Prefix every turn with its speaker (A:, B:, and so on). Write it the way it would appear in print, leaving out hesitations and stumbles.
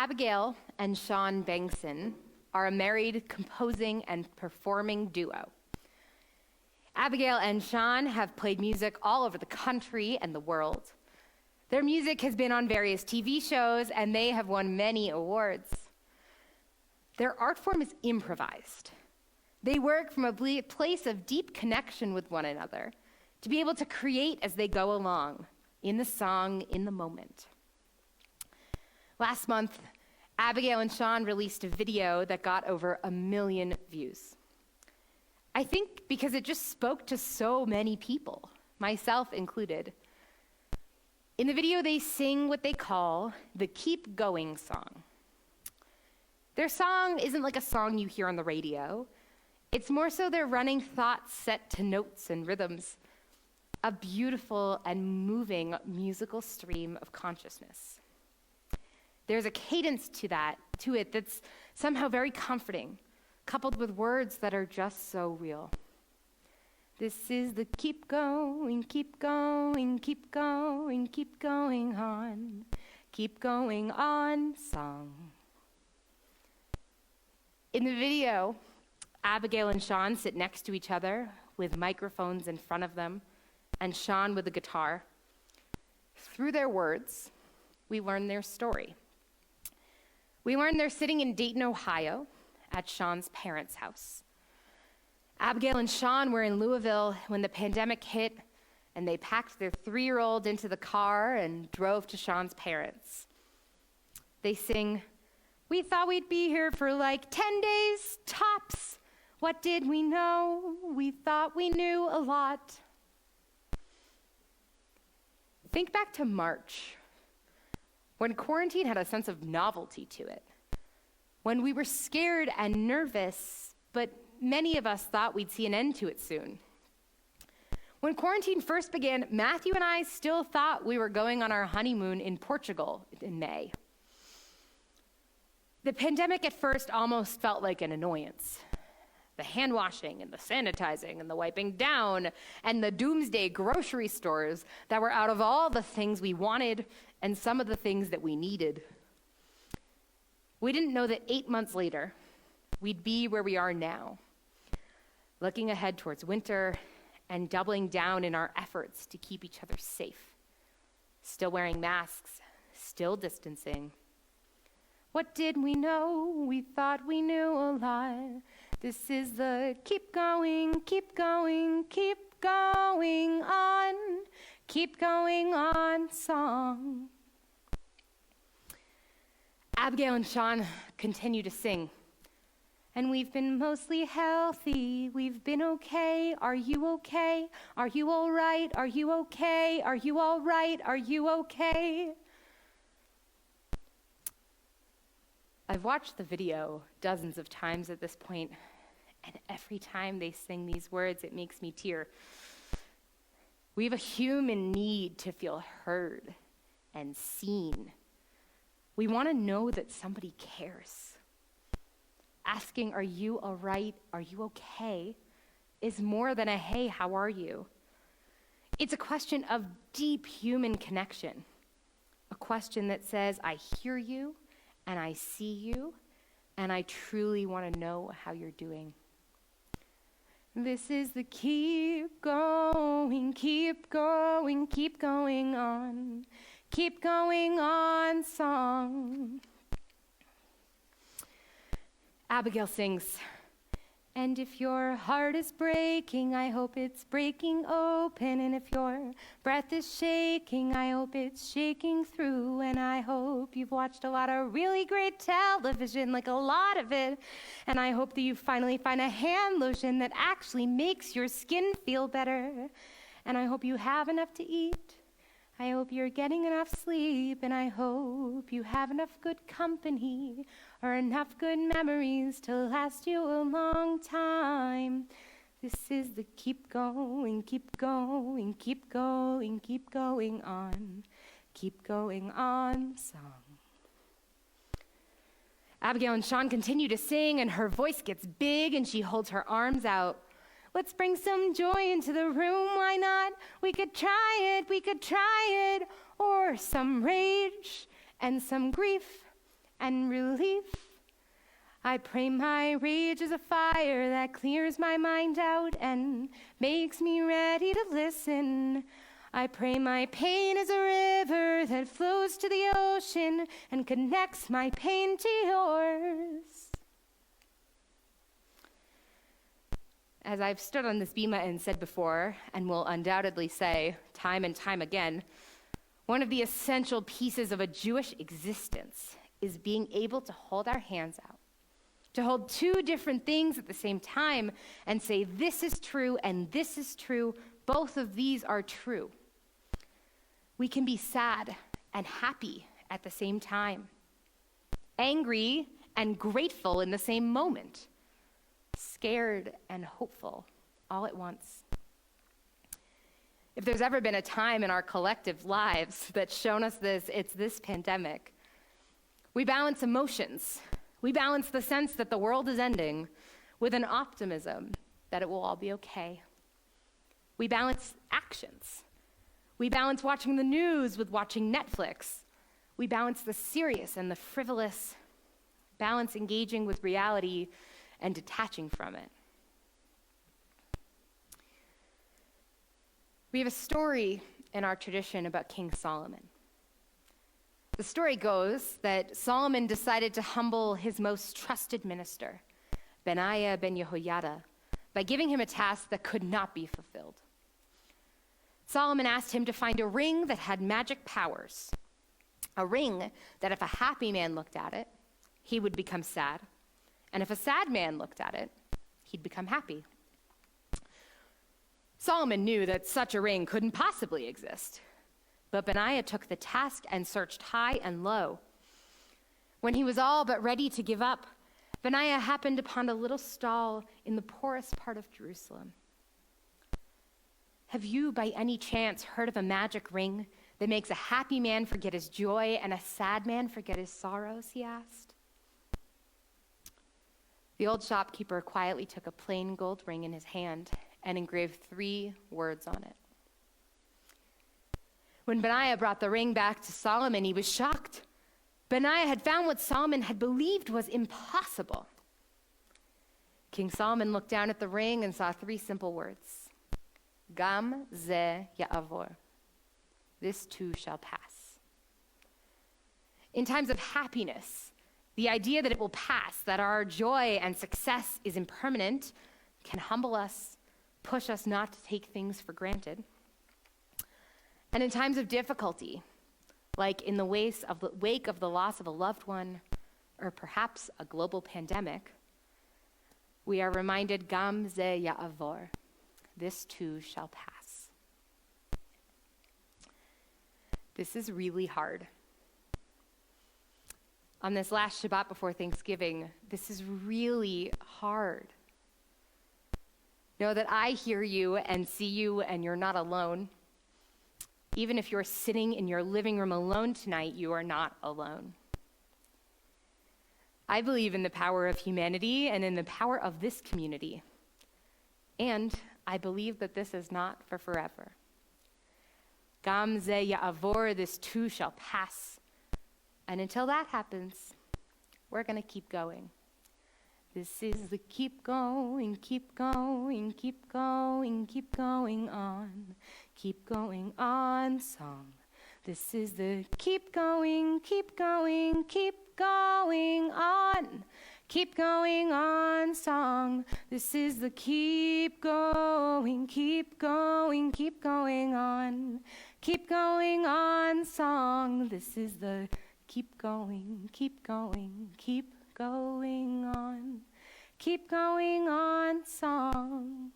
A: Abigail and Sean Bengtson are a married composing and performing duo. Abigail and Sean have played music all over the country and the world. Their music has been on various TV shows, and they have won many awards. Their art form is improvised. They work from a place of deep connection with one another to be able to create as they go along, in the song, in the moment. Last month, Abigail and Sean released a video that got over 1 million views. I think because it just spoke to so many people, myself included. In the video, they sing what they call the Keep Going song. Their song isn't like a song you hear on the radio. It's more so their running thoughts set to notes and rhythms, a beautiful and moving musical stream of consciousness. There's a cadence to it that's somehow very comforting, coupled with words that are just so real. This is the keep going, keep going, keep going, keep going on song. In the video, Abigail and Sean sit next to each other with microphones in front of them, and Sean with the guitar. Through their words, we learn their story. We learn they're sitting in Dayton, Ohio, at Sean's parents' house. Abigail and Sean were in Louisville when the pandemic hit, and they packed their 3-year-old into the car and drove to Sean's parents. They sing, "We thought we'd be here for like 10 days, tops. What did we know? We thought we knew a lot." Think back to March, when quarantine had a sense of novelty to it, when we were scared and nervous, but many of us thought we'd see an end to it soon. When quarantine first began, Matthew and I still thought we were going on our honeymoon in Portugal in May. The pandemic at first almost felt like an annoyance. The hand washing and the sanitizing and the wiping down and the doomsday grocery stores that were out of all the things we wanted and some of the things that we needed. We didn't know that 8 months later, we'd be where we are now, looking ahead towards winter and doubling down in our efforts to keep each other safe, still wearing masks, still distancing. What did we know? We thought we knew a lot. This is the keep going, keep going, keep going on song. Abigail and Sean continue to sing. And we've been mostly healthy. We've been okay. Are you okay? Are you all right? Are you okay? Are you all right? Are you okay? I've watched the video dozens of times at this point, and every time they sing these words, it makes me tear. We have a human need to feel heard and seen. We want to know that somebody cares. Asking, "Are you all right? Are you okay?" is more than a "Hey, how are you?" It's a question of deep human connection. A question that says, "I hear you, and I see you, and I truly want to know how you're doing." This is the keep going, keep going, keep going on song. Abigail sings, "And if your heart is breaking, I hope it's breaking open. And if your breath is shaking, I hope it's shaking through. And I hope you've watched a lot of really great television, like a lot of it. And I hope that you finally find a hand lotion that actually makes your skin feel better. And I hope you have enough to eat. I hope you're getting enough sleep. And I hope you have enough good company or enough good memories to last you a long time. This is the keep going, keep going, keep going, keep going on song." Abigail and Sean continue to sing, and her voice gets big, and she holds her arms out. "Let's bring some joy into the room, why not? We could try it, or some rage and some grief and relief. I pray my rage is a fire that clears my mind out and makes me ready to listen. I pray my pain is a river that flows to the ocean and connects my pain to yours. As I've stood on this bema and said before, and will undoubtedly say time and time again, one of the essential pieces of a Jewish existence is being able to hold our hands out, to hold two different things at the same time and say, this is true and this is true. Both of these are true. We can be sad and happy at the same time, angry and grateful in the same moment, scared and hopeful all at once. If there's ever been a time in our collective lives that's shown us this, it's this pandemic. We balance emotions. We balance the sense that the world is ending with an optimism that it will all be okay. We balance actions. We balance watching the news with watching Netflix. We balance the serious and the frivolous, balance engaging with reality and detaching from it. We have a story in our tradition about King Solomon. The story goes that Solomon decided to humble his most trusted minister, Benaiah ben Jehoiada, by giving him a task that could not be fulfilled. Solomon asked him to find a ring that had magic powers, a ring that if a happy man looked at it, he would become sad, and if a sad man looked at it, he'd become happy. Solomon knew that such a ring couldn't possibly exist, but Benaiah took the task and searched high and low. When he was all but ready to give up, Benaiah happened upon a little stall in the poorest part of Jerusalem. Have you, by any chance, heard of a magic ring that makes a happy man forget his joy and a sad man forget his sorrows? He asked. The old shopkeeper quietly took a plain gold ring in his hand and engraved 3 words on it. When Benaiah brought the ring back to Solomon, he was shocked. Benaiah had found what Solomon had believed was impossible. King Solomon looked down at the ring and saw 3 simple words. Gam ze ya'avor. This too shall pass. In times of happiness, the idea that it will pass, that our joy and success is impermanent, can humble us, push us not to take things for granted. And in times of difficulty, like in the wake of the loss of a loved one, or perhaps a global pandemic, we are reminded, Gam ze ya'avor, this too shall pass. This is really hard. On this last Shabbat before Thanksgiving, this is really hard. Know that I hear you and see you and you're not alone. Even if you're sitting in your living room alone tonight, you are not alone. I believe in the power of humanity and in the power of this community. And I believe that this is not for forever. Gam ze ya'avor, this too shall pass. And until that happens, we're going to keep going. This is the keep going, keep going, keep going, keep going on. Keep going on song. This is the keep going, keep going, keep going on. Keep going on song. This is the keep going, keep going, keep going on. Keep going on song. This is the keep going, keep going, keep going on. Keep going on song.